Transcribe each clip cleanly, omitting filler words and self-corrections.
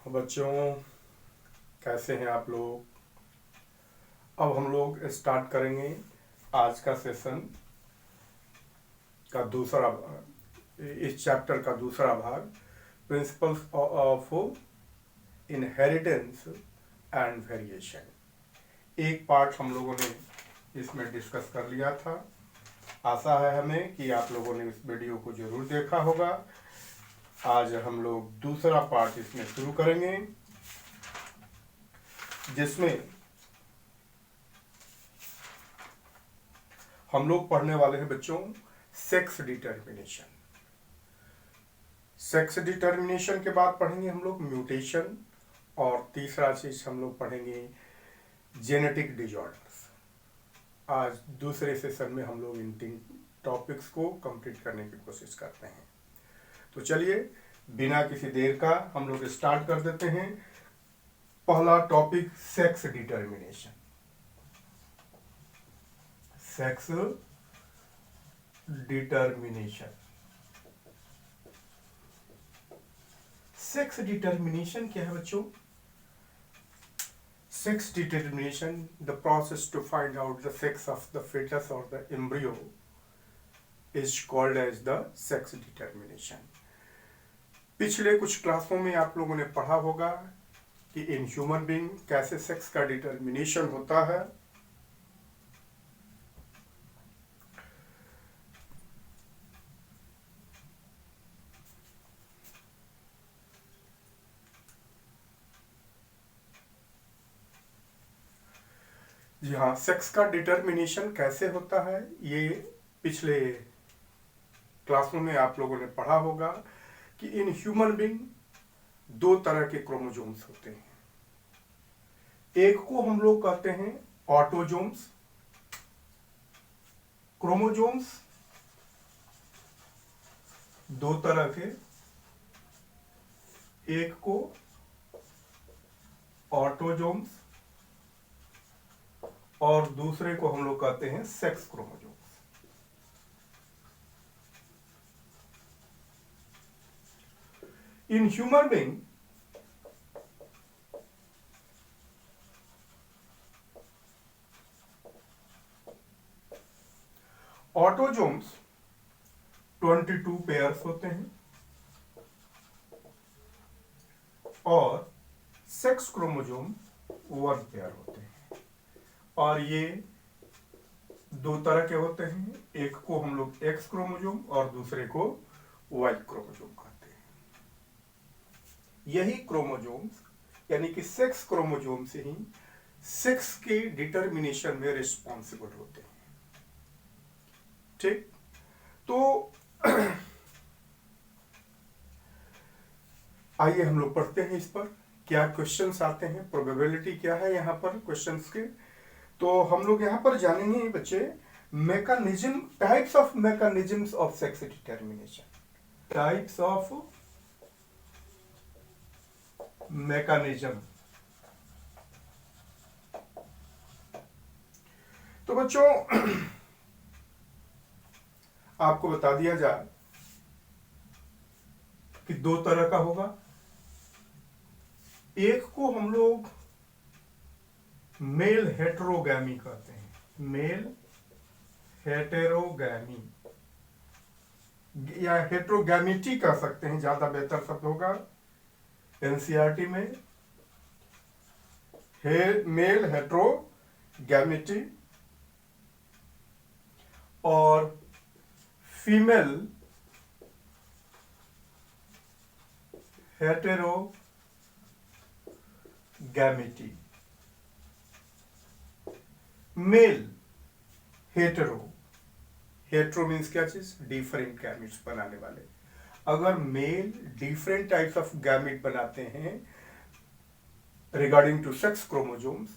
बच्चों, कैसे हैं आप लोग। अब हम लोग स्टार्ट करेंगे आज का सेशन का दूसरा इस चैप्टर का दूसरा भाग, principles of inheritance and variation. एक पार्ट हम लोगों ने इसमें डिस्कस कर लिया था। आशा है हमें कि आप लोगों ने इस वीडियो को जरूर देखा होगा। आज हम लोग दूसरा पार्ट इसमें शुरू करेंगे, जिसमें हम लोग पढ़ने वाले हैं बच्चों सेक्स डिटर्मिनेशन। सेक्स डिटर्मिनेशन के बाद पढ़ेंगे हम लोग म्यूटेशन, और तीसरा चीज हम लोग पढ़ेंगे जेनेटिक डिजॉर्डर्स। आज दूसरे सेशन में हम लोग इन तीन टॉपिक्स को कंप्लीट करने की कोशिश करते हैं। तो चलिए बिना किसी देर का हम लोग स्टार्ट कर देते हैं। पहला topic sex determination. Sex determination. Sex determination क्या है बच्चों? Sex determination, the process to find out the sex of the fetus or the embryo is called as the sex determination. पिछले कुछ क्लासों में आप लोगों ने पढ़ा होगा कि इन ह्यूमन बीइंग कैसे सेक्स का डिटर्मिनेशन होता है। जी हाँ, सेक्स का डिटर्मिनेशन कैसे होता है ये पिछले क्लासों में आप लोगों ने पढ़ा होगा कि इन ह्यूमन बीइंग दो तरह के क्रोमोसोम्स होते हैं। एक को हम लोग कहते हैं ऑटोजोम्स। क्रोमोसोम्स दो तरह के, एक को ऑटोजोम्स और दूसरे को हम लोग कहते हैं sex chromosomes. In human being autosomes 22 pairs होते हैं और सेक्स क्रोमोसोम 1 पेयर होते हैं। और ये दो तरह के होते हैं, एक को हम लोग एक्स क्रोमोसोम और दूसरे को वाई क्रोमोसोम कहते हैं। यही क्रोमोसोम्स यानी कि सेक्स क्रोमोसोम से ही सेक्स के डिटर्मिनेशन में रिस्पॉन्सिबल होते हैं। ठीक, तो आइए हम लोग पढ़ते हैं इस पर क्या क्वेश्चंस आते हैं, प्रोबेबिलिटी क्या है यहाँ पर क्वेश्चंस के। तो हम लोग यहाँ पर जानेंगे बच्चे mechanism, types of mechanisms of sex determination. Types of mechanism. तो बच्चों आपको बता दिया जाए कि दो तरह का होगा। एक को हम लोग मेल हेटेरोगैमी कहते हैं, मेल हेटेरोगैमी या हेटेरोगैमिटी कह सकते हैं, ज्यादा बेहतर शब्द होगा। एनसीईआरटी में मेल हेटेरोगैमिटी और female heterogamety. Male hetero, hetero means क्या चीज? डिफरेंट गैमिट्स बनाने वाले। अगर male different types of gamete बनाते हैं रिगार्डिंग टू सेक्स क्रोमोसोम्स,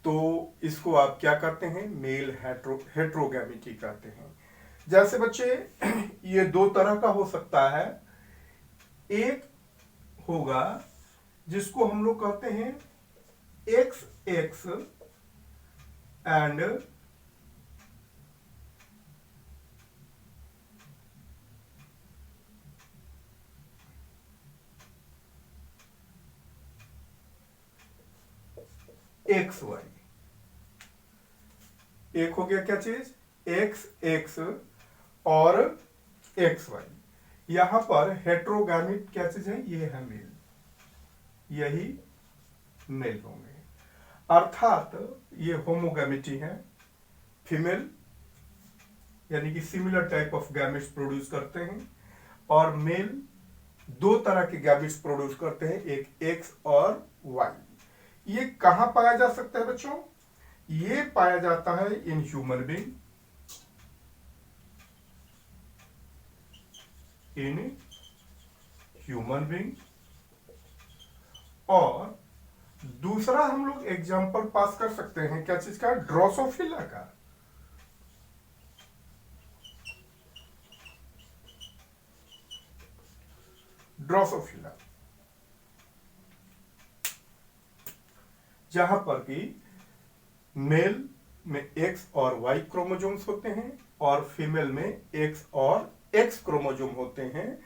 तो इसको आप क्या कहते हैं? मेल हेटेरोगैमिटी कहते हैं। जैसे बच्चे ये दो तरह का हो सकता है। एक होगा जिसको हम लोग कहते हैं X X and X Y. एक हो गया क्या चीज, एक्स एक्स और एक्स वाई। यहां पर हेट्रोगैमिट क्या चीज है, ये है मेल, यही मेल होंगे। अर्थात ये होमोगैमिटी है, फीमेल यानी कि similar type of gametes produce करते हैं, और मेल दो तरह के गैमेट्स प्रोड्यूस करते हैं, एक एक्स और वाई। ये कहां पाया जा सकता है बच्चों, ये पाया जाता है in human being, in human being. और दूसरा हम लोग एग्जांपल पास कर सकते हैं क्या चीज का, ड्रोसोफिला का। ड्रोसोफिला जहां पर कि मेल में एक्स और वाई क्रोमोजोम्स होते हैं और फीमेल में एक्स और एक्स क्रोमोजोम होते हैं,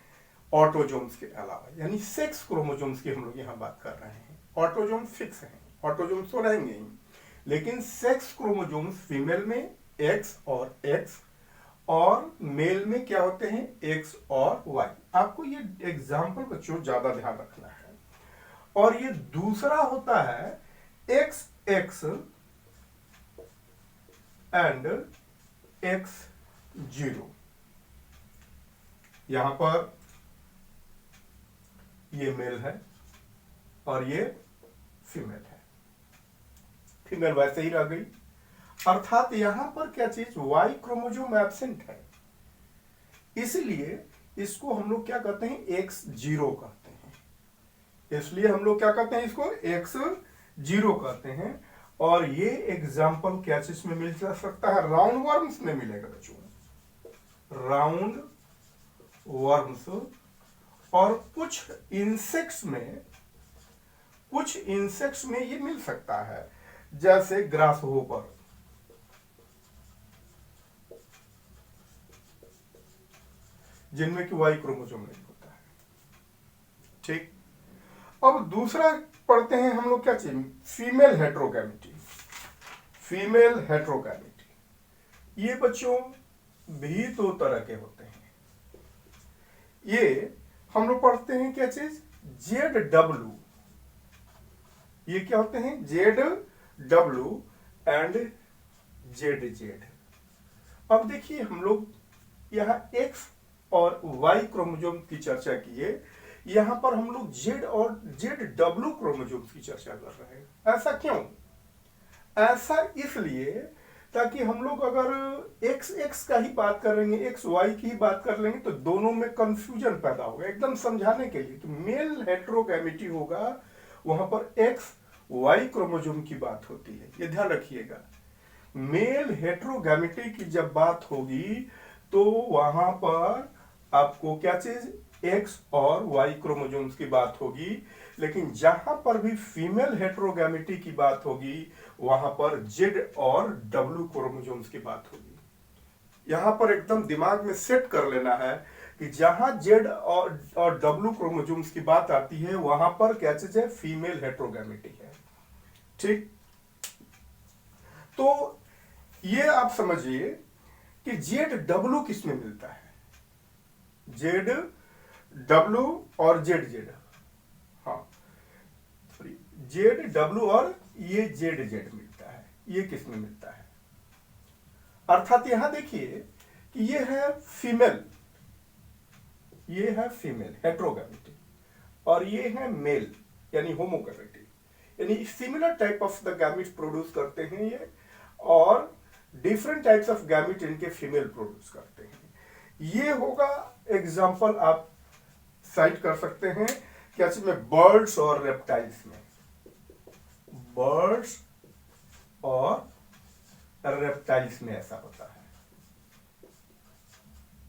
ऑटोजोम्स के अलावा, यानी सेक्स क्रोमोजोम्स की हम लोग यहां बात कर रहे हैं। ऑटोजोम फिक्स हैं, ऑटोजोम्स तो रहेंगे ही, लेकिन सेक्स क्रोमोजोम्स फीमेल में एक्स और मेल में क्या होते हैं, एक्स और वाई। आपको ये एग्जाम्पल बच्चों ज्यादा ध्यान रखना है। और ये दूसरा होता है x X and x zero. यहां पर ये मेल है और ये फीमेल है, फीमेल वैसे ही रह गई। अर्थात यहां पर क्या चीज, वाई क्रोमोजोम एब्सेंट है, इसलिए इसको हम लोग क्या कहते हैं, एक्स जीरो कहते हैं। इसलिए हम लोग क्या कहते हैं, इसको एक्स जीरो कहते हैं। और ये एग्जाम्पल क्या चीज में मिल सकता है, राउंड वर्म्स में मिलेगा बच्चों, राउंड वर्म्स। और कुछ इंसेक्ट्स में ये मिल सकता है, जैसे ग्रास होपर, जिनमें कि वाई क्रोमोसोम नहीं होता है। ठीक, अब दूसरा पढ़ते हैं हम लोग क्या चीज, फीमेल हेट्रोगैमिटी। फीमेल हेट्रोगैमिटी ये बच्चों भी दो तरह के होते हैं। ये हम लोग पढ़ते हैं क्या चीज, जेड डब्ल्यू। ये क्या होते हैं, Z W and Z Z. अब देखिए हम लोग यहां एक्स और वाई क्रोमोजोम की चर्चा किए, यहां पर हम लोग जेड और जेड डब्ल्यू क्रोमोजोम की चर्चा कर रहे हैं। ऐसा क्यों, ऐसा इसलिए ताकि हम लोग अगर एक्स एक्स का ही बात करेंगे, एक्स वाई की ही बात कर लेंगे, तो दोनों में कंफ्यूजन पैदा होगा। एकदम समझाने के लिए कि मेल हेट्रोगैमिटी होगा, वहां पर एक्स वाई क्रोमोजोम की बात होती है, ये ध्यान रखिएगा। मेल हेट्रोगैमिटी की जब बात होगी तो वहां पर आपको क्या चीज, एक्स और वाई क्रोमोजोम्स की बात होगी। लेकिन जहां पर भी फीमेल हेट्रोगैमिटी की बात होगी, वहां पर जेड और डब्ल्यू क्रोमोजोम्स की बात होगी। यहां पर एकदम दिमाग में सेट कर लेना है कि जहां जेड और डब्ल्यू क्रोमोजोम्स की बात आती है, वहां पर क्या चीज है, फीमेल हेट्रोगैमिटी है। ठीक, तो ये आप समझिए कि जेड डब्ल्यू किसमें मिलता है, जेड डब्ल्यू और जेड जेड, हाँ सॉरी, जेड डब्ल्यू और ये जेड जेड मिलता है। ये किसमें मिलता है, अर्थात यहां देखिए कि ये है फीमेल, ये है फीमेल हेट्रोगैमिटी, और ये है मेल यानी होमोगैमिटी, यानी similar type of the gametes produce करते हैं ये, और डिफरेंट टाइप्स ऑफ गैमिट इनके फीमेल प्रोड्यूस करते हैं। ये होगा एग्जांपल आप साइट कर सकते हैं क्या चीज में, बर्ड्स और रेप्टाइल्स में, बर्ड्स और रेप्टाइल्स में ऐसा होता है,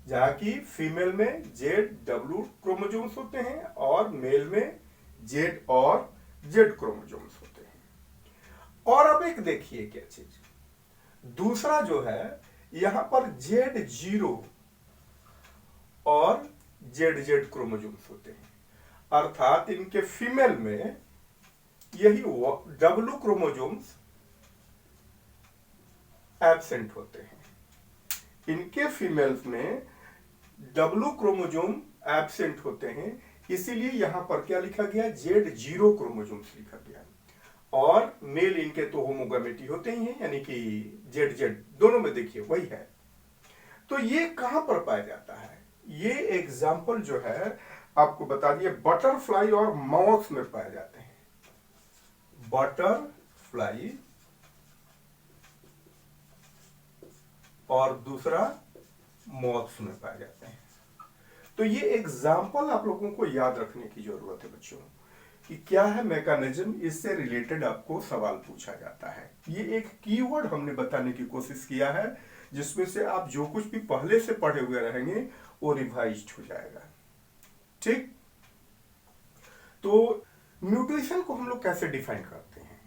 जहां की फीमेल में जेड डब्ल्यू क्रोमोजोम्स होते हैं और मेल में जेड और जेड क्रोमोजोम्स होते हैं। और अब एक देखिए क्या चीज, दूसरा जो है यहां पर जेड जीरो और जेड जेड क्रोमोजोम्स होते हैं, अर्थात इनके फीमेल में यही डब्लू क्रोमोजोम्स एब्सेंट होते हैं। इनके फीमेल्स में डब्लू क्रोमोजोम एब्सेंट होते हैं, इसीलिए यहां पर क्या लिखा गया, Z0 क्रोमोजोम्स लिखा गया। और मेल इनके तो होमोगैमेटी होते ही हैं, यानी कि ZZ दोनों में देखिए वही है। तो ये कहां पर पाया जाता है, ये एग्जाम्पल जो है आपको बता दिए, बटरफ्लाई और मॉथ में पाए जाते हैं। बटरफ्लाई और दूसरा मॉथ्स में पाए जाते हैं। तो ये एग्जाम्पल आप लोगों को याद रखने की जरूरत है बच्चों, कि क्या है मैकेनिज्म, इससे रिलेटेड आपको सवाल पूछा जाता है। ये एक कीवर्ड हमने बताने की कोशिश किया है, जिसमें से आप जो कुछ भी पहले से पढ़े हुए रहेंगे वो रिवाइज्ड हो जाएगा। ठीक, तो म्यूटेशन को हम लोग कैसे डिफाइन करते हैं?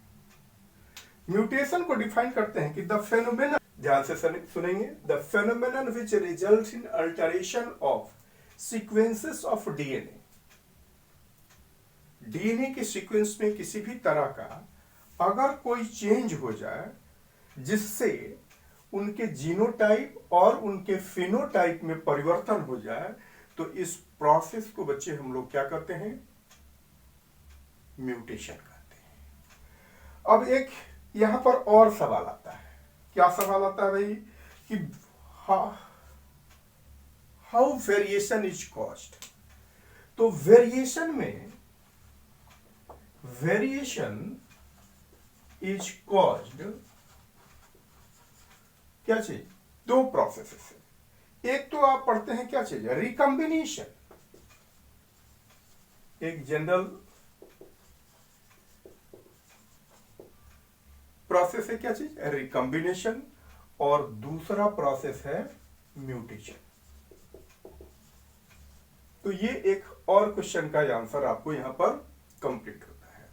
म्यूटेशन को डिफाइन करते हैं कि द फेनोमेनन, ध्यान से सुनेंगे, the phenomenon which result in alteration of sequences of DNA. DNA के सीक्वेंस में किसी भी तरह का अगर कोई चेंज हो जाए जिससे उनके जीनोटाइप और उनके फिनोटाइप में परिवर्तन हो जाए, तो इस प्रोसेस को बच्चे हम लोग क्या करते हैं, म्यूटेशन कहते हैं। अब एक यहां पर और सवाल आता है, क्या सवाल आता है भाई, कि हाउ वेरिएशन इज कॉज्ड। तो वेरिएशन इज कॉज्ड क्या चीज, दो प्रोसेस से। एक तो आप पढ़ते हैं क्या चीज, रिकॉम्बिनेशन, एक जनरल प्रोसेस है क्या चीज, रिकॉम्बिनेशन, और दूसरा प्रोसेस है म्यूटेशन। तो ये एक और क्वेश्चन का आंसर आपको यहां पर कंप्लीट होता है।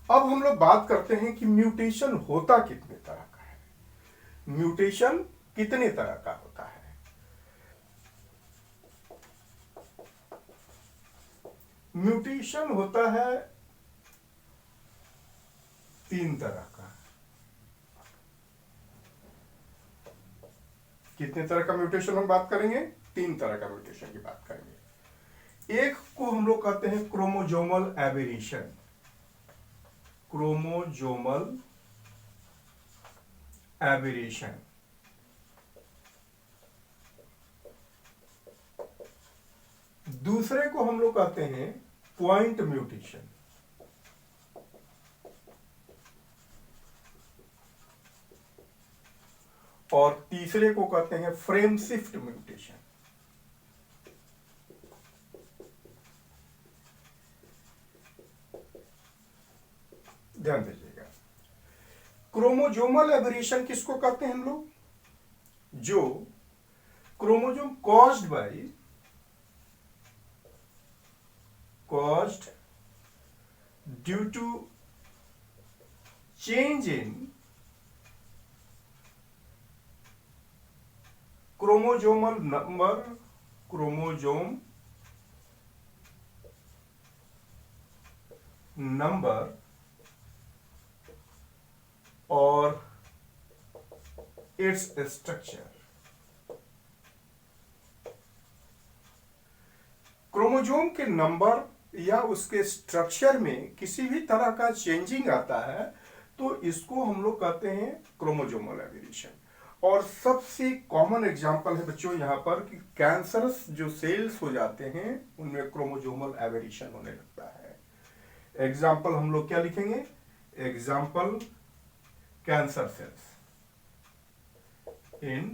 अब हम लोग बात करते हैं कि म्यूटेशन होता कितने तरह का है। म्यूटेशन कितने तरह का होता है? म्यूटेशन होता है 3 तरह का। कितने तरह का म्यूटेशन हम बात करेंगे? 3 तरह का म्यूटेशन की बात करेंगे। एक को हम लोग कहते हैं क्रोमोजोमल एबेरेशन, क्रोमोजोमल एबेरेशन। दूसरे को हम लोग कहते हैं पॉइंट म्यूटेशन, और तीसरे को कहते हैं फ्रेम शिफ्ट म्यूटेशन। ध्यान दीजिएगा, क्रोमोजोमल एबेरेशन किसको कहते हैं हम लोग, जो chromosome caused due to change in chromosomal number, chromosome number और its structure। क्रोमोजोम के नंबर या उसके स्ट्रक्चर में किसी भी तरह का चेंजिंग आता है, तो इसको हम लोग कहते हैं क्रोमोजोमल एबेरेशन। और सबसे कॉमन एग्जांपल है बच्चों यहां पर कि कैंसरस जो सेल्स हो जाते हैं उनमें क्रोमोजोमल एबेरेशन होने लगता है। एग्जांपल हम लोग क्या लिखेंगे, एग्जांपल कैंसर सेल्स इन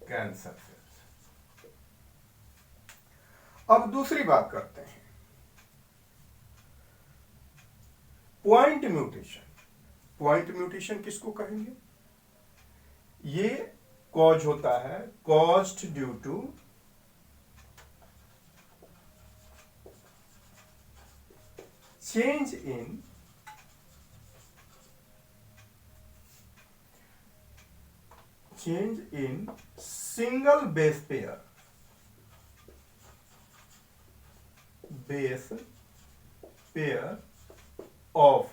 कैंसर सेल्स। अब दूसरी बात करते हैं, पॉइंट म्यूटेशन। पॉइंट म्यूटेशन किसको कहेंगे, ये कॉज होता है, caused due to change in single base pair, base pair of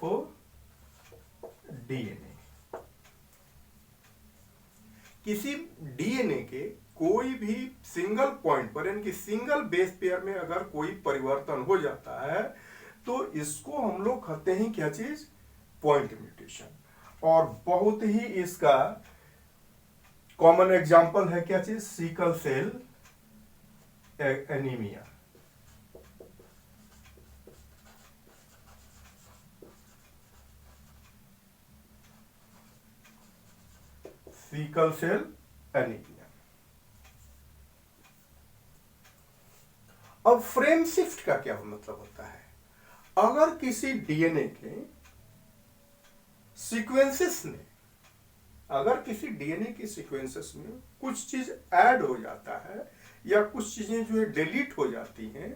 DNA. किसी डीएनए के कोई भी सिंगल पॉइंट पर यानी कि सिंगल बेस पेयर में अगर कोई परिवर्तन हो जाता है तो इसको हम लोग कहते हैं क्या चीज, पॉइंट म्यूटेशन। और बहुत ही इसका कॉमन एग्जांपल है क्या चीज, sickle cell anaemia. Sickle cell anaemia. अब फ्रेम शिफ्ट का क्या मतलब होता है, अगर किसी डीएनए के सीक्वेंसेस में, अगर किसी डीएनए के सीक्वेंसेस में कुछ चीज ऐड हो जाता है या कुछ चीजें जो है डिलीट हो जाती हैं,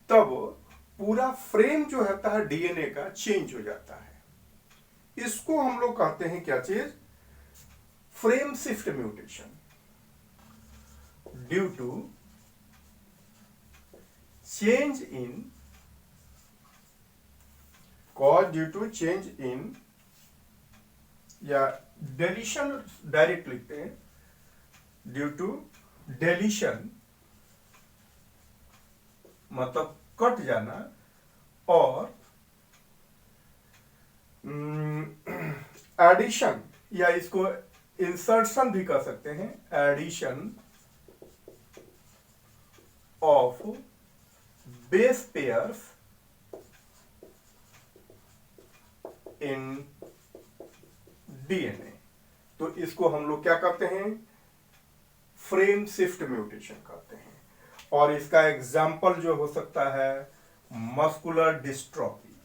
तब पूरा फ्रेम जो होता है डीएनए का चेंज हो जाता है। इसको हम लोग कहते हैं क्या चीज, frame shift mutation. Due to change in, cause due to change in, या डेलीशन डायरेक्ट लिखते हैं, ड्यू टू डेलीशन मतलब कट जाना, और एडिशन या इसको इंसर्शन भी कर सकते हैं, addition of base pairs in DNA. तो इसको हम लोग क्या कहते हैं, फ्रेम शिफ्ट म्यूटेशन कहते हैं। और इसका एग्जाम्पल जो हो सकता है मस्कुलर डिस्ट्रॉफी,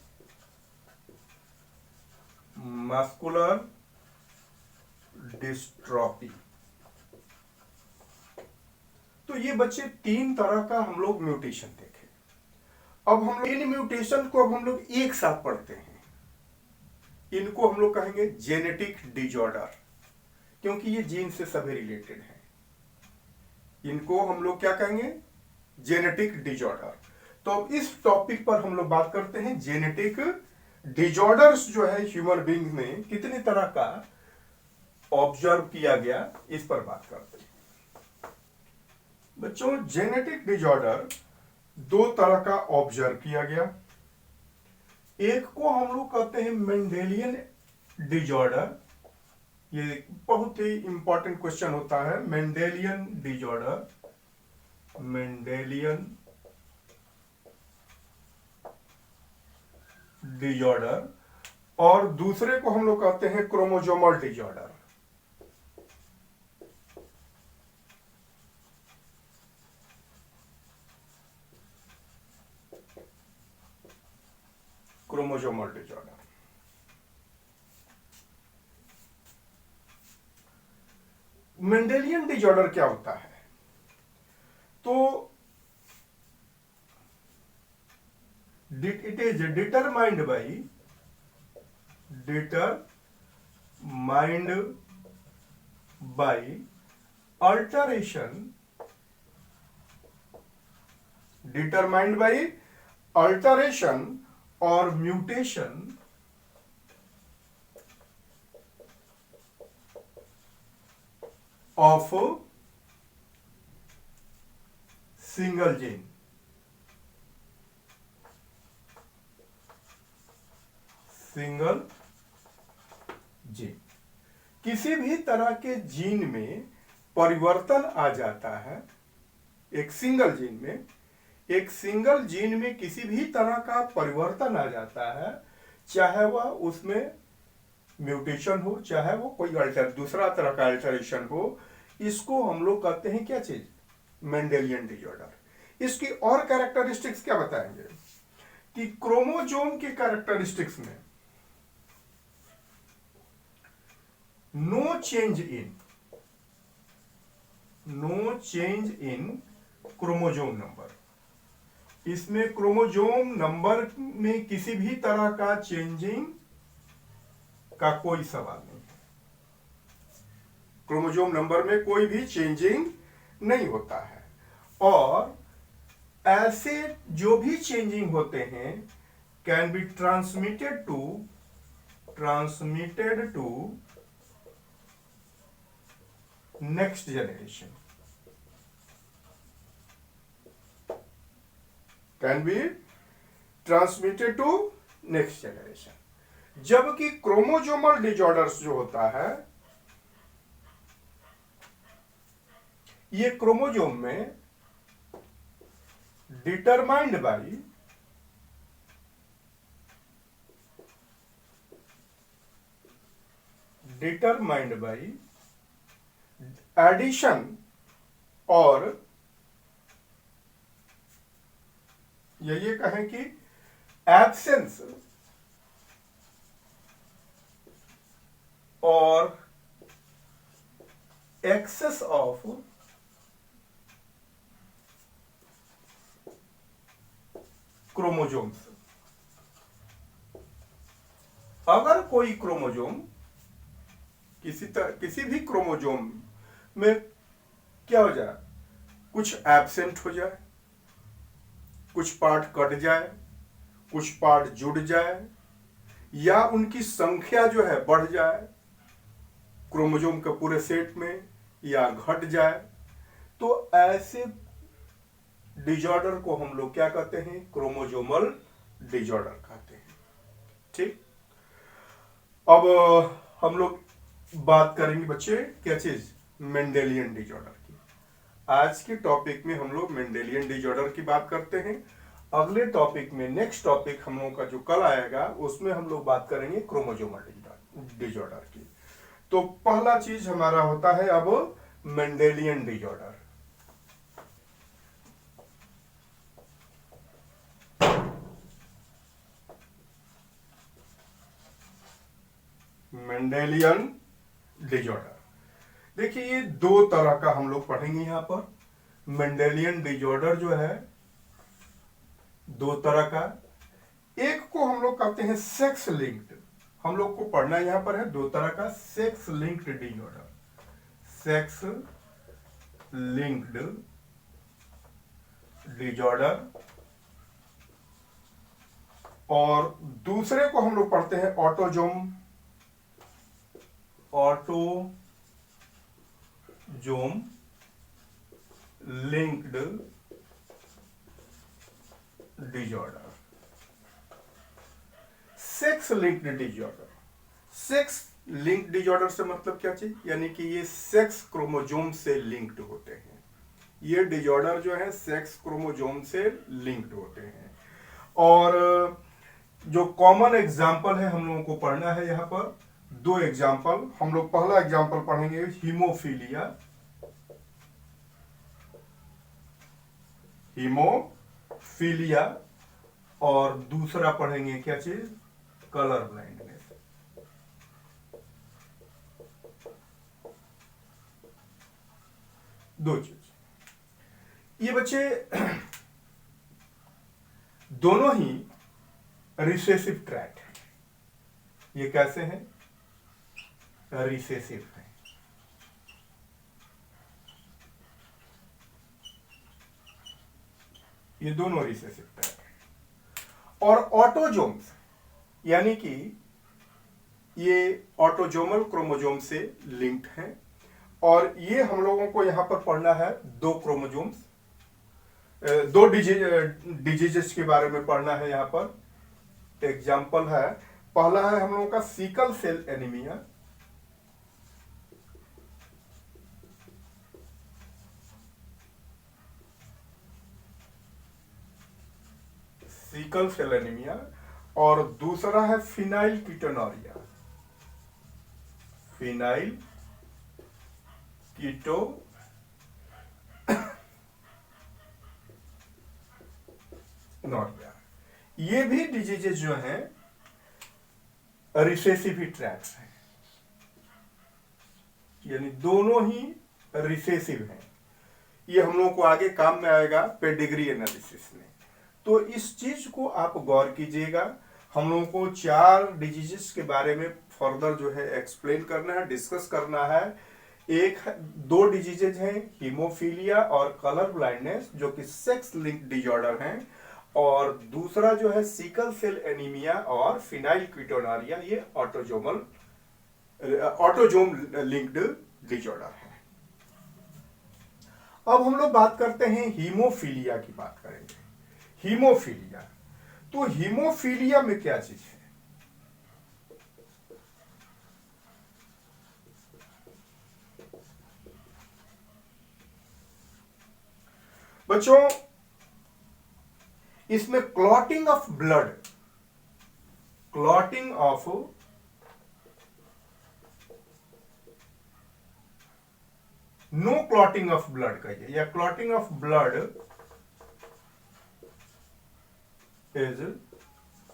मस्कुलर डिस्ट्रॉफी। तो ये बच्चे तीन तरह का हम लोग म्यूटेशन देखे। अब हम इन म्यूटेशन को अब हम लोग एक साथ पढ़ते हैं। इनको हम लोग कहेंगे जेनेटिक डिजॉर्डर, क्योंकि ये जीन से सभी रिलेटेड हैं। इनको हम लोग क्या कहेंगे, जेनेटिक डिजॉर्डर। तो अब इस टॉपिक पर हम लोग बात करते हैं, जेनेटिक डिजॉर्डर्स जो है ह्यूमन बींग में कितनी तरह का ऑब्जर्व किया गया, इस पर बात करते हैं। बच्चों, जेनेटिक डिजॉर्डर दो तरह का ऑब्जर्व किया गया। एक को हम लोग कहते हैं मेंडेलियन डिजॉर्डर। ये बहुत ही इंपॉर्टेंट क्वेश्चन होता है, मेंडेलियन डिजॉर्डर, मेंडेलियन डिजॉर्डर। और दूसरे को हम लोग कहते हैं chromosomal disorder. Chromosomal disorder. Mendelian disorder क्या होता है, तो it is determined by alteration, determined by alteration और mutation of single gene, single gene. किसी भी तरह के जीन में परिवर्तन आ जाता है, एक सिंगल जीन में, एक सिंगल जीन में किसी भी तरह का परिवर्तन आ जाता है, चाहे वह उसमें म्यूटेशन हो, चाहे वो कोई दूसरा तरह का अल्टरेशन हो, इसको हम लोग कहते हैं क्या चीज, मेंडेलियन डिजॉर्डर। इसकी और कैरेक्टरिस्टिक्स क्या बताएंगे कि क्रोमोजोम के कैरेक्टरिस्टिक्स में no change in chromosome number. इसमें क्रोमोजोम नंबर में किसी भी तरह का चेंजिंग का कोई सवाल नहीं है। क्रोमोजोम नंबर में कोई भी चेंजिंग नहीं होता है। और ऐसे जो भी चेंजिंग होते हैं can be transmitted to next generation, can be transmitted to next generation. जबकि क्रोमोजोमल डिजॉर्डर्स जो होता है, ये क्रोमोजोम में डिटरमाइंड बाई एडिशन और ये कहें कि एब्सेंस और एक्सेस ऑफ क्रोमोजोम्स। अगर कोई क्रोमोजोम किसी भी क्रोमोजोम में क्या हो जाए, कुछ एब्सेंट हो जाए, कुछ पार्ट कट जाए, कुछ पार्ट जुड़ जाए, या उनकी संख्या जो है बढ़ जाए क्रोमोजोम के पूरे सेट में, या घट जाए, तो ऐसे डिजॉर्डर को हम लोग क्या कहते हैं, क्रोमोजोमल डिजॉर्डर कहते हैं। ठीक, अब हम लोग बात करेंगे बच्चे क्या चीज, मेंडेलियन डिजॉर्डर की। आज के टॉपिक में हम लोग मेंडेलियन डिजॉर्डर की बात करते हैं। अगले टॉपिक में, नेक्स्ट टॉपिक हम लोगों का जो कल आएगा, उसमें हम लोग बात करेंगे क्रोमोजोमल डिजॉर्डर की। तो पहला चीज हमारा होता है अब मेंडेलियन डिजॉर्डर। मेंडेलियन डिजॉर्डर, देखिए ये दो तरह का हम लोग पढ़ेंगे यहां पर। मेंडेलियन डिजॉर्डर जो है दो तरह का, एक को हम लोग कहते हैं सेक्स लिंक्ड, हम लोग को पढ़ना यहां पर है दो तरह का, sex linked disorder, sex linked disorder, और दूसरे को हम लोग पढ़ते हैं autosome linked disorder. Sex linked disorder, sex linked disorder से मतलब क्या चीज, यानी कि ये सेक्स क्रोमोजोम से लिंक्ड होते हैं। ये डिजॉर्डर जो है सेक्स क्रोमोजोम से लिंक्ड होते हैं। और जो कॉमन एग्जाम्पल है हम लोगों को पढ़ना है यहां पर, दो एग्जाम्पल हम लोग, पहला एग्जाम्पल पढ़ेंगे हीमोफीलिया, और दूसरा पढ़ेंगे क्या चीज, कलर ब्लाइंडनेस। दो चीज, ये बच्चे दोनों ही रिसेसिव ट्रैट है। ये कैसे हैं, रिसेसिव है। ये दोनों रिसेसिव ट्रैट है। और ऑटोजोम्स, यानी कि ये ऑटोजोमल क्रोमोजोम से लिंक्ड हैं। और ये हम लोगों को यहां पर पढ़ना है दो क्रोमोजोम्स, दो डिजीजेस के बारे में पढ़ना है यहां पर। एग्जाम्पल है, पहला है हम लोगों का sickle cell anaemia, sickle cell anaemia, और दूसरा है फिनाइल कीटोनोरिया, फिनाइल कीटोनोरिया। ये भी डिजीजेस जो हैं रिसेसिव ट्रैक्स हैं, यानी दोनों ही रिसेसिव हैं। ये हम लोगों को आगे काम में आएगा पेडिग्री एनालिसिस में। तो इस चीज को आप गौर कीजिएगा। हम लोगों को चार डिजीजेस के बारे में फर्दर जो है एक्सप्लेन करना है, डिस्कस करना है। एक दो डिजीजेज हैं, हीमोफीलिया और कलर ब्लाइंडनेस, जो कि सेक्स लिंक डिजॉर्डर हैं, और दूसरा जो है सिकल सेल एनीमिया और फिनाइल कीटोनारिया, ये ऑटोजोम लिंक्ड डिजॉर्डर है। अब हम लोग बात करते हैं हीमोफीलिया की, बात करेंगे हीमोफीलिया। तो हीमोफीलिया में क्या चीज है? बच्चों, इसमें clotting of blood, clotting of no clotting of blood कहिए, या clotting of blood is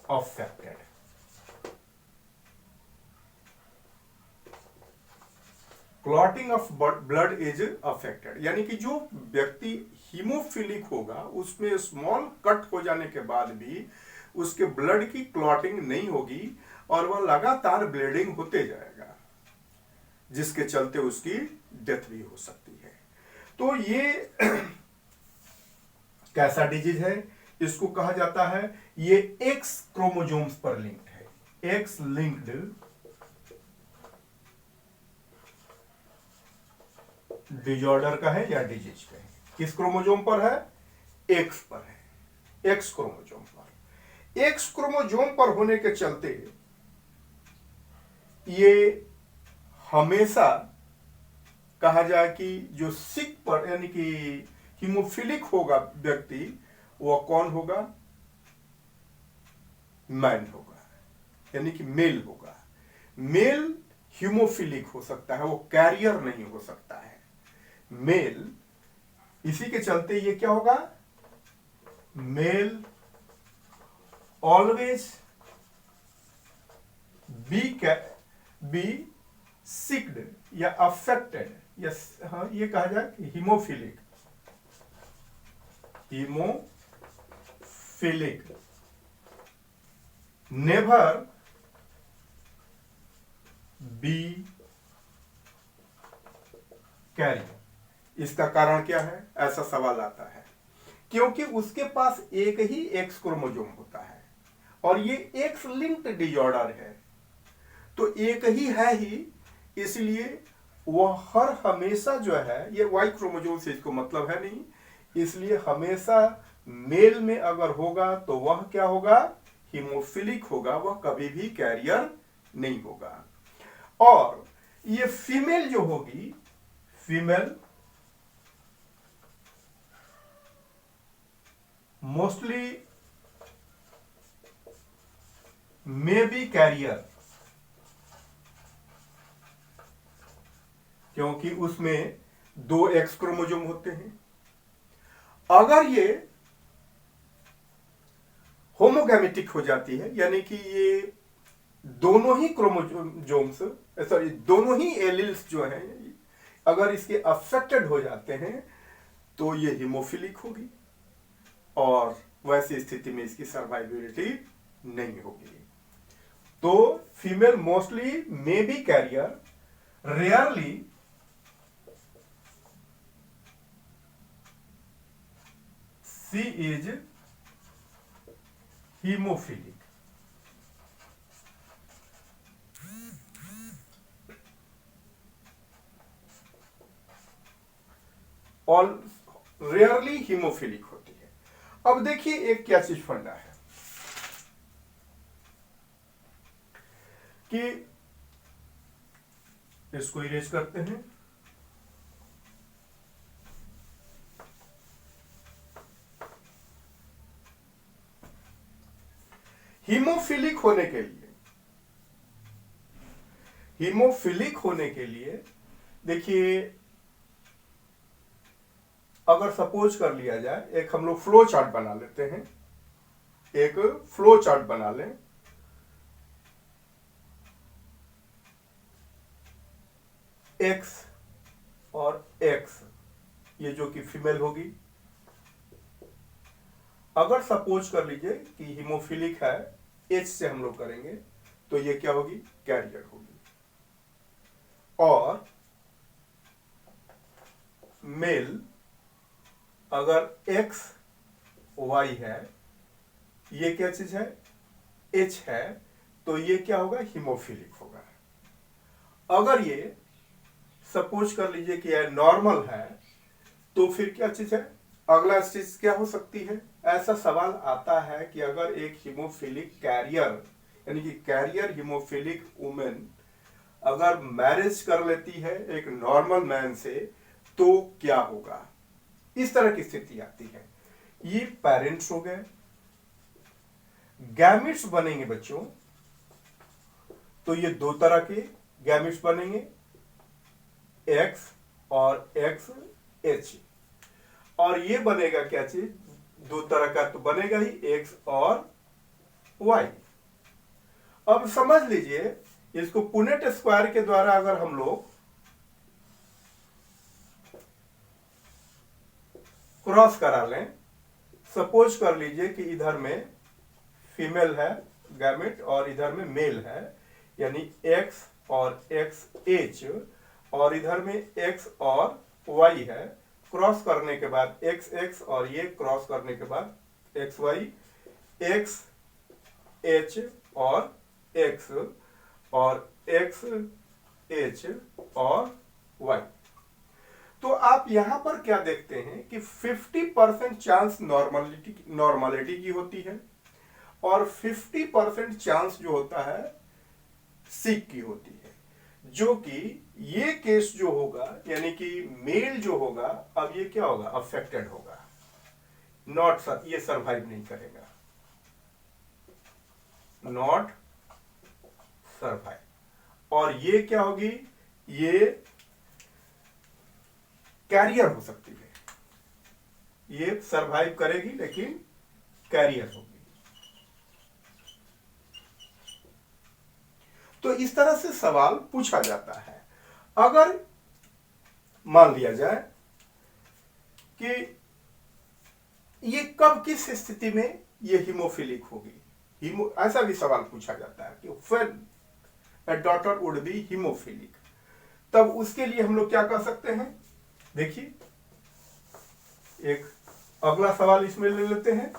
affected. Clotting of blood is affected, यानी कि जो व्यक्ति हीमोफिलिक होगा उसमें स्मॉल कट हो जाने के बाद भी उसके ब्लड की क्लॉटिंग नहीं होगी और वह लगातार ब्लीडिंग होते जाएगा, जिसके चलते उसकी डेथ भी हो सकती है। तो ये कैसा डिजीज है? इसको कहा जाता है, ये एक्स क्रोमोजोम्स पर लिंक्ड है, एक्स लिंक्ड डिजॉर्डर का है या डिजीज का है। किस क्रोमोजोम पर है? एक्स पर है, एक्स क्रोमोजोम पर। एक्स क्रोमोजोम पर होने के चलते ये हमेशा कहा जाए कि जो सिक पर यानी कि हीमोफिलिक होगा व्यक्ति, वह कौन होगा? मैन होगा, यानी कि मेल होगा। मेल हीमोफिलिक हो सकता है, वो कैरियर नहीं हो सकता है मेल। इसी के चलते ये क्या होगा? मेल ऑलवेज बी सिक्ड या अफेक्टेड, या हाँ ये कहा जाए कि हीमोफिलिक नेवर बी कैरियर। इसका कारण क्या है? ऐसा सवाल आता है क्योंकि उसके पास एक ही एक्स क्रोमोजोम होता है और ये एक्स लिंक्ड डिजॉर्डर है, तो एक ही है ही, इसलिए वह हर हमेशा जो है, ये वाई क्रोमोजोम से इसको मतलब है नहीं, इसलिए हमेशा मेल में अगर होगा तो वह क्या होगा? हीमोफिलिक होगा, वह कभी भी कैरियर नहीं होगा। और ये फीमेल जो होगी, female mostly may be carrier, क्योंकि उसमें दो एक्स क्रोमोजोम होते हैं। अगर ये होमोगैमेटिक हो जाती है, यानी कि ये दोनों ही क्रोमोजोम्स, सॉरी दोनों ही एलिल्स जो हैं, अगर इसके अफेक्टेड हो जाते हैं तो ये हीमोफिलिक होगी और वैसी स्थिति में इसकी सर्वाइविलिटी नहीं होगी। तो female mostly may be carrier, rarely she is haemophilic. और रेयरली हीमोफिलिक होती है। अब देखिए एक क्या चीज फंडा है कि इसको इरेज करते हैं। हीमोफिलिक होने के लिए देखिए, अगर सपोज कर लिया जाए, एक हम लोग फ्लो चार्ट बना लेते हैं, एक फ्लो चार्ट बना लें। एक्स और एक्स, ये जो कि फीमेल होगी, अगर सपोज कर लीजिए कि हीमोफिलिक है, एच से हम लोग करेंगे, तो ये क्या होगी? कैरियर होगी। और मेल अगर एक्स वाई है, ये क्या चीज है, एच है, तो ये क्या होगा, हीमोफिलिक होगा। अगर ये सपोज कर लीजिए कि यह नॉर्मल है, तो फिर क्या चीज है, अगला चीज क्या हो सकती है। ऐसा सवाल आता है कि अगर एक हीमोफिलिक कैरियर यानी कि कैरियर हीमोफिलिक वुमेन अगर मैरिज कर लेती है एक नॉर्मल मैन से, तो क्या होगा। इस तरह की स्थिति आती है। ये पेरेंट्स हो गए। गैमिट्स बनेंगे बच्चों, तो ये दो तरह के गैमिट्स बनेंगे, एक्स और एक्स एच। और ये बनेगा क्या चीज, दो तरह का तो बनेगा ही, एक्स और वाई। अब समझ लीजिए, इसको पुनेट स्क्वायर के द्वारा अगर हम लोग क्रॉस करा लें, सपोज कर लीजिए कि इधर में फीमेल है गैमेट और इधर में मेल है, यानी एक्स और एक्स एच, और इधर में एक्स और वाई है। क्रॉस करने के बाद एक्स एक्स और ये क्रॉस करने के बाद एक्स वाई, एक्स एच और एक्स और एक्स एच और वाई। तो आप यहां पर क्या देखते हैं कि 50% चांस नॉर्मलिटी की होती है और 50% चांस जो होता है सिक की होती है। जो कि ये केस जो होगा, यानी कि मेल जो होगा, अब ये क्या होगा, अफेक्टेड होगा, नॉट सर, ये सरवाइव नहीं करेगा, नॉट सरवाइव। और ये क्या होगी, ये कैरियर हो सकती है, ये सरवाइव करेगी लेकिन कैरियर होगी। तो इस तरह से सवाल पूछा जाता है। अगर मान लिया जाए कि ये कब किस स्थिति में ये हीमोफिलिक होगी, ऐसा भी सवाल पूछा जाता है कि when a daughter would be hemophilic, तब उसके लिए हम लोग क्या कर सकते हैं। देखिए, एक अगला सवाल इसमें ले लेते हैं।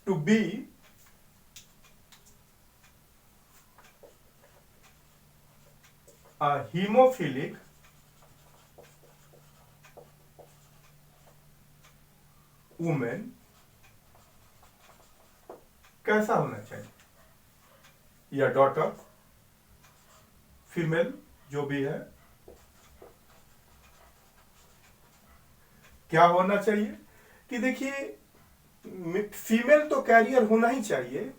To be a hemophilic women कैसा होना चाहिए, या डॉटर फीमेल जो भी है, क्या होना चाहिए कि देखिए, फीमेल तो कैरियर होना ही चाहिए,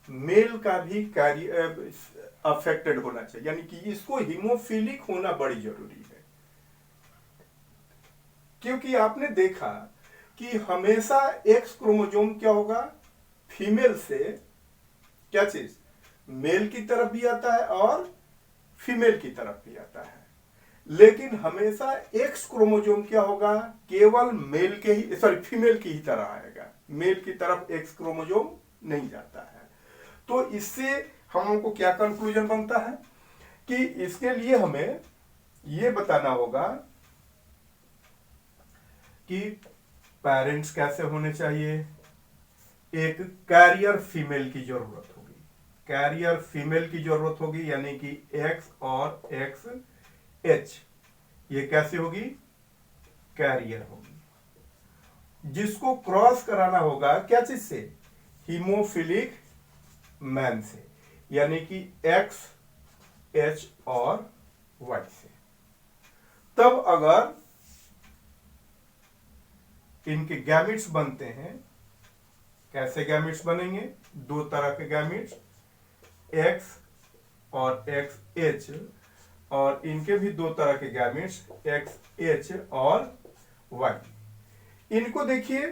मेल का भी कैरियर अफेक्टेड होना चाहिए, यानी कि इसको हीमोफिलिक होना बड़ी जरूरी है। क्योंकि आपने देखा कि हमेशा एक्स क्रोमोसोम क्या होगा, फीमेल से क्या चीज, मेल की तरफ भी आता है और फीमेल की तरफ भी आता है। लेकिन हमेशा एक्स क्रोमोसोम क्या होगा, केवल मेल के ही, सॉरी, फीमेल की ही तरह आएगा, मेल की तरफ एक्स क्रोमोसोम नहीं जाता है। तो इससे हमको क्या कंक्लूजन बनता है कि इसके लिए हमें यह बताना होगा कि पेरेंट्स कैसे होने चाहिए। एक कैरियर फीमेल की जरूरत होगी, कैरियर फीमेल की जरूरत होगी, यानी कि एक्स और एक्स एच, ये कैसे होगी, कैरियर होगी, जिसको क्रॉस कराना होगा क्या चीज से, हीमोफिलिक मैन से, यानी कि एक्स एच और वाई से। तब अगर इनके गैमिट्स बनते हैं, कैसे गैमिट्स बनेंगे, दो तरह के गैमिट्स, एक्स और एक्स एच, और इनके भी दो तरह के गैमिट्स, एक्स एच और वाई। इनको देखिए,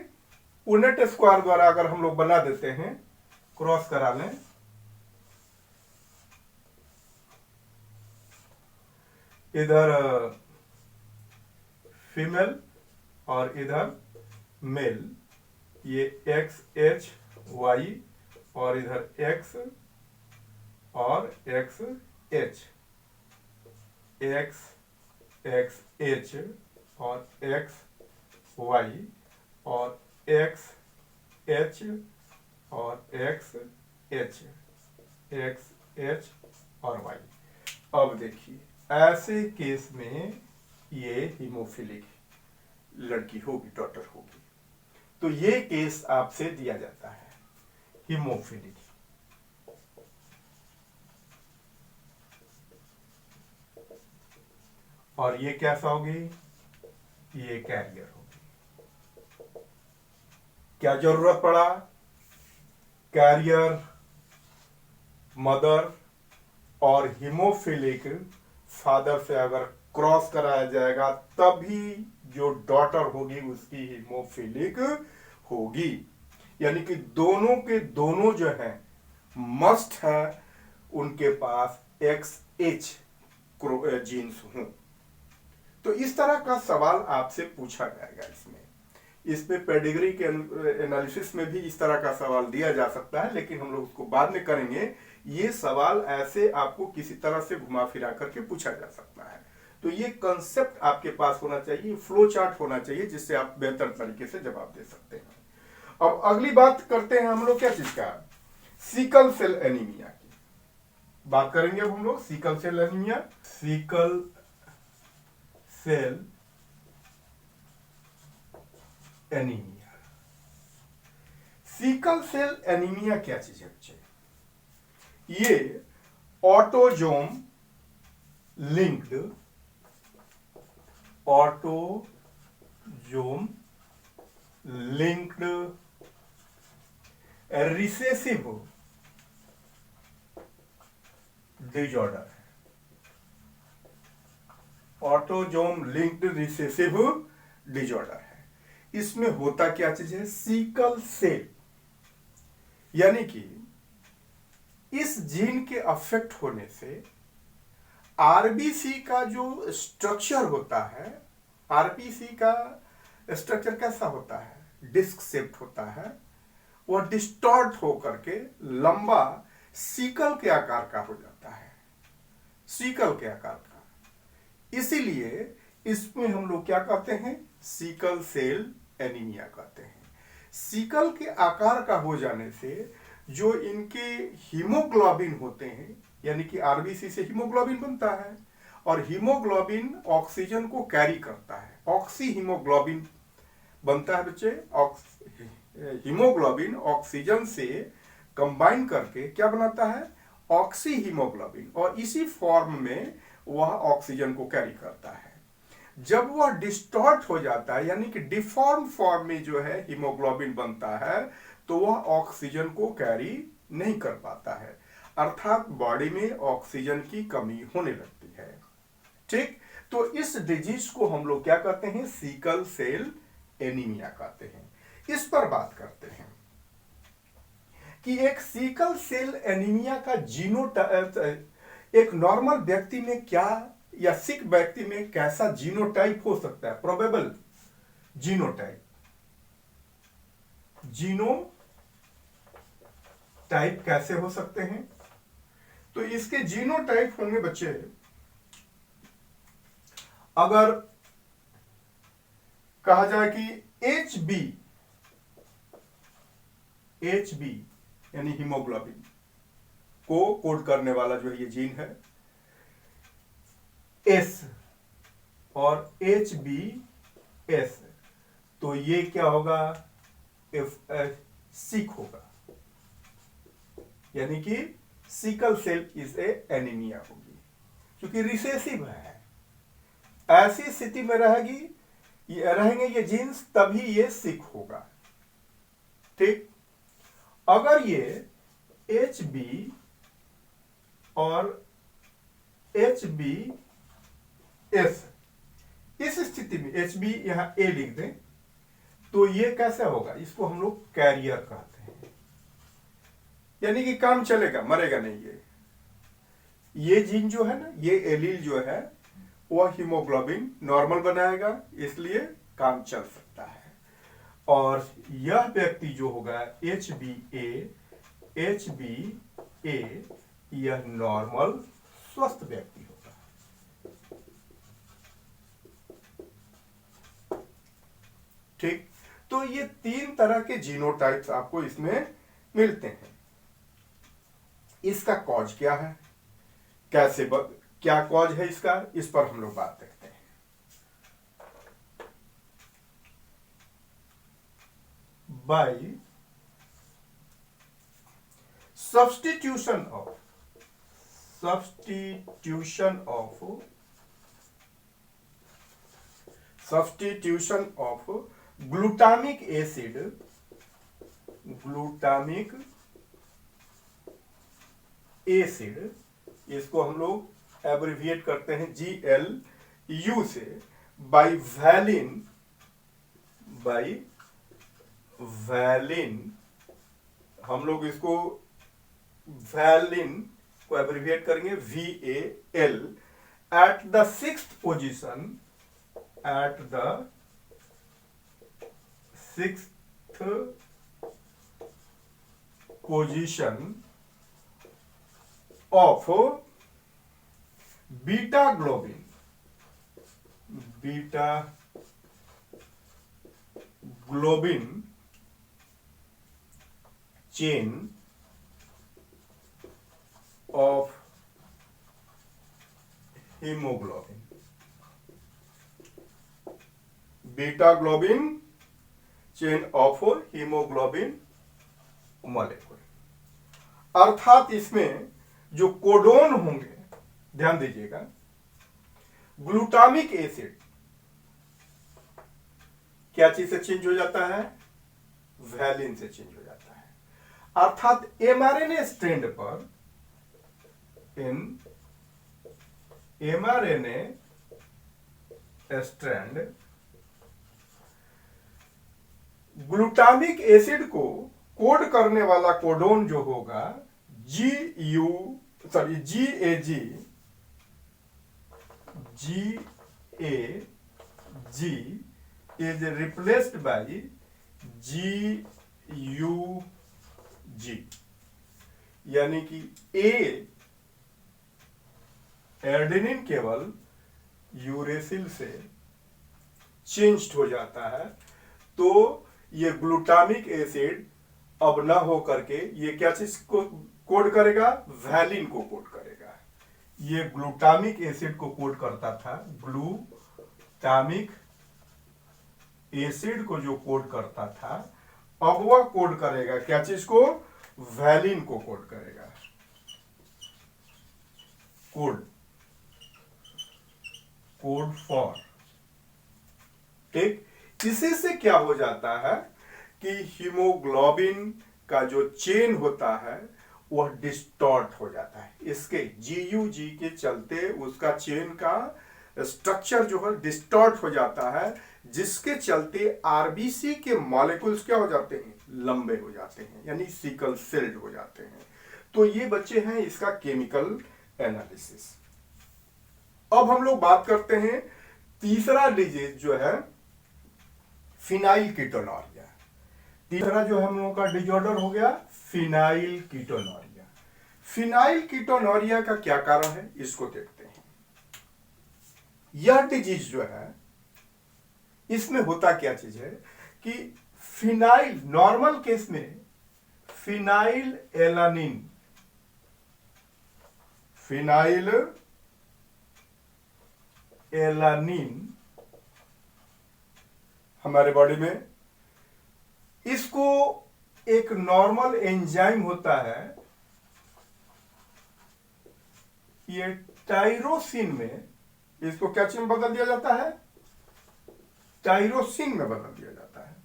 पुनेट स्क्वायर द्वारा अगर हम लोग बना देते हैं, क्रॉस करा लें, इधर फीमेल और इधर मेल, ये एक्स एच वाई और इधर एक्स और x H, x x H और एक्स वाई और एक्स एच और एक्स एच, एक्स एच और वाई। अब देखिए ऐसे केस में ये हीमोफिलिक लड़की होगी, डॉटर होगी, तो ये केस आपसे दिया जाता है हीमोफिलिक। और ये कैसा होगी, ये कैरियर होगी। क्या जरूरत पड़ा, कैरियर, मदर और हीमोफिलिक फादर से अगर क्रॉस कराया जाएगा तभी जो डॉटर होगी उसकी हीमोफिलिक होगी। यानी कि दोनों के दोनों जो है मस्ट है उनके पास XH जीन्स हो। तो इस तरह का सवाल आपसे पूछा जाएगा। इसमें पेडिग्री के एनालिसिस में भी इस तरह का सवाल दिया जा सकता है, लेकिन हम लोग उसको बाद में करेंगे। ये सवाल ऐसे आपको किसी तरह से घुमा फिरा करके पूछा जा सकता है। तो ये कंसेप्ट आपके पास होना चाहिए, फ्लो चार्ट होना चाहिए, जिससे आप बेहतर तरीके से जवाब दे सकते हैं। अब अगली बात करते हैं हम लोग क्या चीज का, सिकल सेल एनीमिया की बात करेंगे अब हम लोग। Sickle cell anaemia, sickle cell anaemia. Sickle cell anaemia क्या चीज है बच्चे, ये ऑटोजोम लिंक्ड रिसेसिव डिसऑर्डर है। ऑटोजोम लिंक्ड रिसेसिव डिसऑर्डर है। इसमें होता क्या चीज है, सिकल सेल, यानी कि इस जीन के अफेक्ट होने से आरबीसी का जो स्ट्रक्चर होता है, आरबीसी का स्ट्रक्चर कैसा होता है, डिस्क शेप्ड होता है, वह डिस्टॉर्ट होकर के लंबा सिकल के आकार का हो जाता है, सिकल के आकार का। इसीलिए इसमें हम लोग क्या कहते हैं, सिकल सेल एनीमिया कहते हैं। सिकल के आकार का हो जाने से जो इनके हीमोग्लोबिन होते हैं, यानी कि आरबीसी से हीमोग्लोबिन बनता है और हीमोग्लोबिन ऑक्सीजन को कैरी करता है, ऑक्सी हीमोग्लोबिन बनता है बच्चे। हीमोग्लोबिन ऑक्सीजन से कंबाइन करके क्या बनाता है, ऑक्सी हीमोग्लोबिन, और इसी फॉर्म में वह ऑक्सीजन को कैरी करता है। जब वह डिस्टॉर्ट हो जाता है, यानी कि डिफॉर्म फॉर्म में जो है हीमोग्लोबिन बनता है, तो वह ऑक्सीजन को कैरी नहीं कर पाता है, अर्थात बॉडी में ऑक्सीजन की कमी होने लगती है। ठीक, तो इस डिजीज को हम लोग क्या कहते हैं, सिकल सेल एनीमिया कहते हैं। इस पर बात करते हैं कि एक सिकल सेल एनीमिया का जीनोटाइप, एक नॉर्मल व्यक्ति में क्या या सिक व्यक्ति में कैसा जीनोटाइप हो सकता है, प्रोबेबल जीनोटाइप। जीनोटाइप कैसे हो सकते हैं, तो इसके जीनोटाइप होंगे बच्चे, अगर कहा जाए कि एच बी यानी हीमोग्लोबिन को कोड करने वाला जो ये जीन है, एस और HBS, तो ये क्या होगा, सिक होगा, यानी कि sickle cell is a anaemia होगी, क्योंकि रिसेसिव है। ऐसी स्थिति में रहेंगे ये जीन्स, तभी ये सिक होगा। ठीक, अगर ये HB और HBS, इस स्थिति में HB यहां A लिख दें, तो ये कैसा होगा, इसको हम लोग कैरियर कहते हैं, यानी कि काम चलेगा, मरेगा नहीं। ये जीन जो है ना, ये एलील जो है वह हीमोग्लोबिन नॉर्मल बनाएगा, इसलिए काम चल सकता है। और यह व्यक्ति जो होगा HBA, HbA यह नॉर्मल स्वस्थ व्यक्ति होगा। ठीक, तो ये 3 तरह के जीनोटाइप्स आपको इसमें मिलते हैं। इसका कॉज क्या है, क्या कॉज है इसका, इस पर हम लोग बात करते हैं। By substitution of glutamic acid, इसको हम लोग एब्रिविएट करते हैं GLU से, बाय वैलिन, हम लोग इसको वैलिन को एब्रिविएट करेंगे VAL, at the 6th position of beta globin chain of haemoglobin, beta globin chain of haemoglobin molecule. अर्थात इसमें जो कोडोन होंगे, ध्यान दीजिएगा, ग्लूटामिक एसिड क्या चीज से चेंज हो जाता है, वैलिन से चेंज हो जाता है। अर्थात mRNA स्ट्रैंड पर, mRNA स्ट्रैंड ग्लूटामिक एसिड को कोड करने वाला कोडोन जो होगा GAG is replaced by GUG, यानी कि एडेनिन केवल यूरेसिल से चेंज्ड हो जाता है। तो ये ग्लूटामिक एसिड अब ना हो करके ये क्या चीज को कोड करेगा, वैलिन को कोड करेगा। ये ग्लूटामिक एसिड को कोड करता था, ग्लूटामिक एसिड को जो कोड करता था, अब वह कोड करेगा क्या चीज को, वैलिन को कोड करेगा। कोड फॉर, ठीक। इसी से क्या हो जाता है कि हीमोग्लोबिन का जो चेन होता है वह डिस्टॉर्ट हो जाता है। इसके GUG के चलते उसका चेन का स्ट्रक्चर जो है डिस्टॉर्ट हो जाता है, जिसके चलते आरबीसी के मॉलिक्यूल्स क्या हो जाते हैं, लंबे हो जाते हैं, यानी सिकल सेल्ड हो जाते हैं। तो ये बच्चे हैं इसका केमिकल एनालिसिस। अब हम लोग बात करते हैं तीसरा डिजीज जो है फिनाइल कीटोनूरिया। तीसरा जो हम लोगों का डिजॉर्डर हो गया फिनाइल कीटोनूरिया। फिनाइल कीटोनूरिया का क्या कारण है, इसको देखते हैं। यह डिजीज जो है इसमें होता क्या चीज है कि फिनाइल, नॉर्मल केस में फिनाइल एलानिन हमारे बॉडी में, इसको एक नॉर्मल एंजाइम होता है, ये टायरोसिन में, इसको क्या चीज में बदल दिया जाता है, टायरोसिन में बदल दिया जाता है।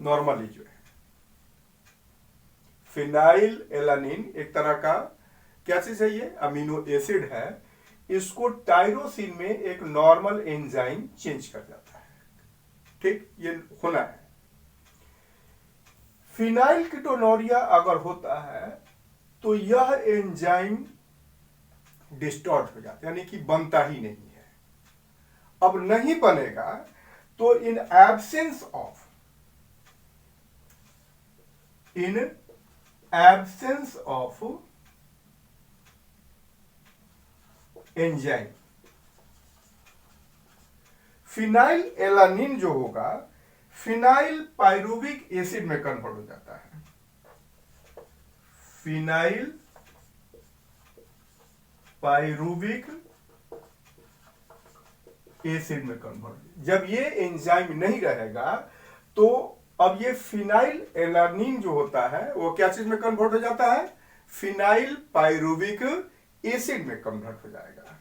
नॉर्मली जो है फिनाइल एलानिन एक तरह का क्या चीज है, ये अमीनो एसिड है, इसको टायरोसिन में एक नॉर्मल एंजाइम चेंज कर जाता है। ठीक, ये होना है। फिनाइल कीटोनूरिया अगर होता है तो यह एंजाइम डिस्टॉर्ट हो जाता है, यानी कि बनता ही नहीं है। अब नहीं बनेगा तो in absence of enzyme. Phenyl alanine जो होगा फिनाइल पाइरुविक एसिड में कन्वर्ट हो जाता है। फिनाइल पाइरुविक एसिड में कन्वर्ट। जब ये एंजाइम नहीं रहेगा तो अब ये फिनाइल एलानिन जो होता है वो क्या चीज में कन्वर्ट हो जाता है? फिनाइल पाइरुविक एसिड में कन्वर्ट हो जाएगा।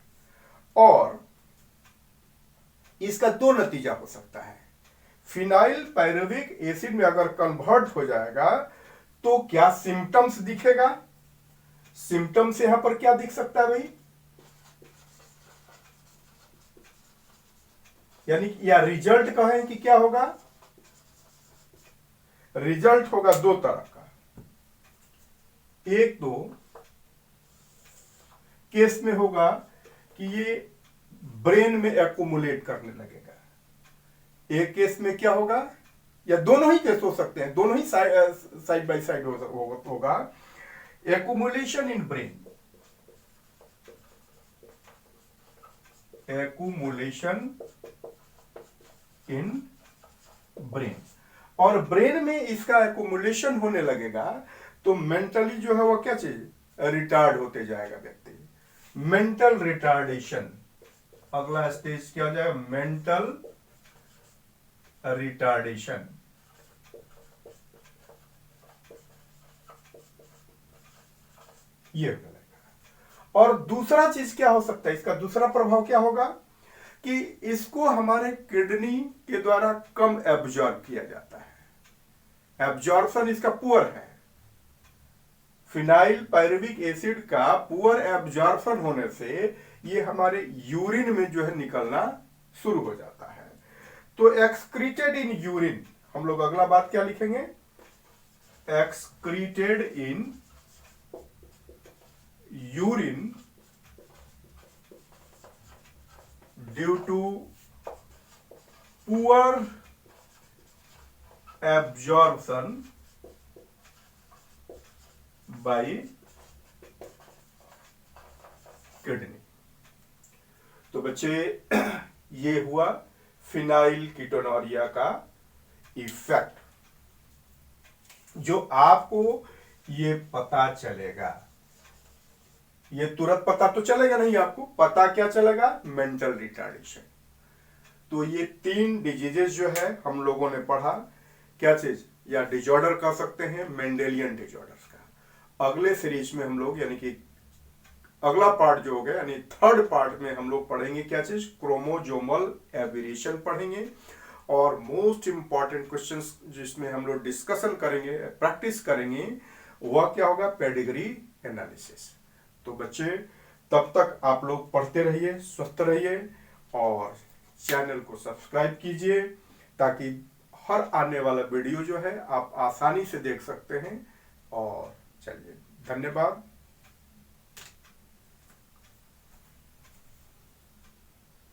और इसका दो नतीजा हो सकता है। फिनाइल पाइरुविक एसिड में अगर कन्वर्ट हो जाएगा तो क्या सिम्टम्स दिखेगा? सिम्टम्स यहां पर क्या दिख सकता है भाई? यानी या रिजल्ट कहें कि क्या होगा? रिजल्ट होगा दो तरह का। एक तो केस में होगा कि ये ब्रेन में एक्युमुलेट करने लगेगा। एक केस में क्या होगा, या दोनों ही केस हो सकते हैं, दोनों ही साइड बाय साइड होगा। Accumulation in brain, accumulation in brain, और ब्रेन में इसका एक्युमुलेशन होने लगेगा तो मेंटली जो है वो क्या चीज रिटार्ड होते जाएगा व्यक्ति। मेंटल रिटार्डेशन, अगला स्टेज क्या हो जाएगा? Mental retardation. ये हो जाएगा। और दूसरा चीज क्या हो सकता है? इसका दूसरा प्रभाव क्या होगा कि इसको हमारे किडनी के द्वारा कम एब्जॉर्ब किया जाता है। एब्जॉर्प्शन इसका पुअर है। फिनाइल पाइरुविक एसिड का पुअर एब्जॉर्प्शन होने से ये हमारे यूरिन में जो है निकलना शुरू हो जाता है। तो एक्सक्रीटेड इन यूरिन, हम लोग अगला बात क्या लिखेंगे? Excreted in urine due to poor absorption by kidney. तो बच्चे ये हुआ फिनाइल कीटोनूरिया का इफेक्ट, जो आपको ये पता चलेगा। ये तुरंत पता तो चलेगा नहीं, आपको पता क्या चलेगा? Mental retardation. तो ये 3 डिजीजेस जो है हम लोगों ने पढ़ा, क्या चीज, या डिजॉर्डर कह सकते हैं, मेंडेलियन डिजॉर्डर्स का। अगले सीरीज में हम लोग, यानी कि अगला पार्ट जो हो गया, यानी थर्ड पार्ट में हम लोग पढ़ेंगे क्या चीज? क्रोमोजोमल एबेरेशन पढ़ेंगे। और मोस्ट इंपॉर्टेंट क्वेश्चंस जिसमें हम लोग डिस्कशन करेंगे, प्रैक्टिस करेंगे, वह क्या होगा? Pedigree analysis. तो बच्चे तब तक आप लोग पढ़ते रहिए, स्वस्थ रहिए और चैनल को सब्सक्राइब कीजिए ताकि हर आने वाला वीडियो जो है आप आसानी से देख सकते हैं। और चलिए, धन्यवाद।